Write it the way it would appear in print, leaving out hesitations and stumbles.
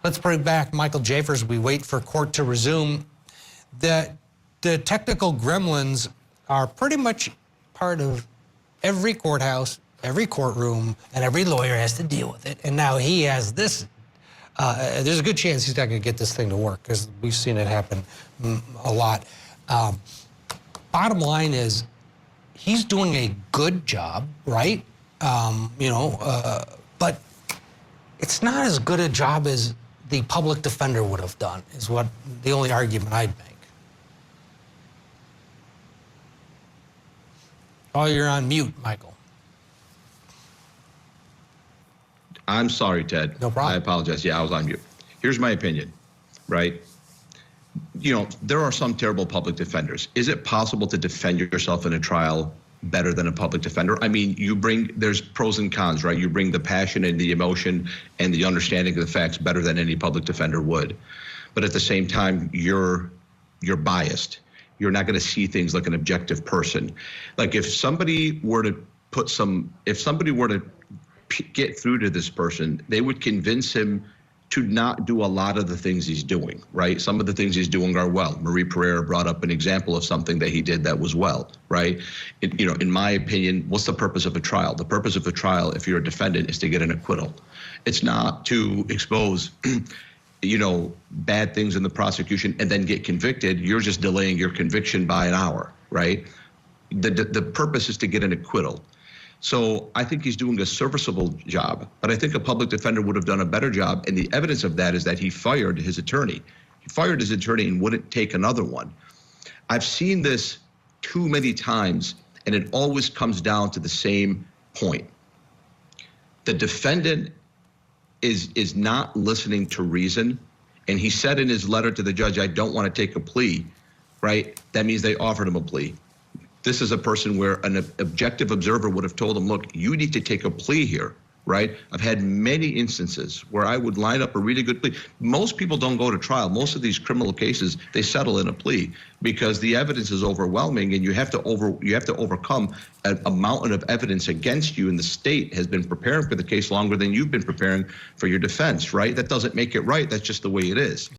Let's bring back Michael Jaafar as we wait for court to resume. The technical gremlins are pretty much part of every courthouse, every courtroom, and every lawyer has to deal with it. And now he has this. There's a good chance he's not going to get this thing to work because we've seen it happen a lot. Bottom line is, he's doing a good job, right? But it's not as good a job as the public defender would have done, is what the only argument I'd make. Oh, you're on mute, Michael. I'm sorry, Ted. No problem. I apologize. Yeah, I was on mute. Here's my opinion, right? You know, there are some terrible public defenders. Is it possible to defend yourself in a trial better than a public defender? I mean, there's pros and cons, right? You bring the passion and the emotion and the understanding of the facts better than any public defender would. But at the same time, you're biased. You're not going to see things like an objective person. Like if somebody were to get through to this person, they would convince him to not do a lot of the things he's doing, right? Some of the things he's doing are well. Marie Pereira brought up an example of something that he did that was well, right? In my opinion, what's the purpose of a trial? The purpose of a trial, if you're a defendant, is to get an acquittal. It's not to expose bad things in the prosecution and then get convicted. You're just delaying your conviction by an hour, right? The purpose is to get an acquittal. So I think he's doing a serviceable job, but I think a public defender would have done a better job. And the evidence of that is that he fired his attorney. He fired his attorney and wouldn't take another one. I've seen this too many times, and it always comes down to the same point. The defendant is not listening to reason. And he said in his letter to the judge, I don't want to take a plea, right? That means they offered him a plea. This is a person where an objective observer would have told him, look, you need to take a plea here, right? I've had many instances where I would line up a really good plea. Most people don't go to trial. Most of these criminal cases, they settle in a plea because the evidence is overwhelming and you have to overcome a mountain of evidence against you, and the state has been preparing for the case longer than you've been preparing for your defense, right? That doesn't make it right. That's just the way it is.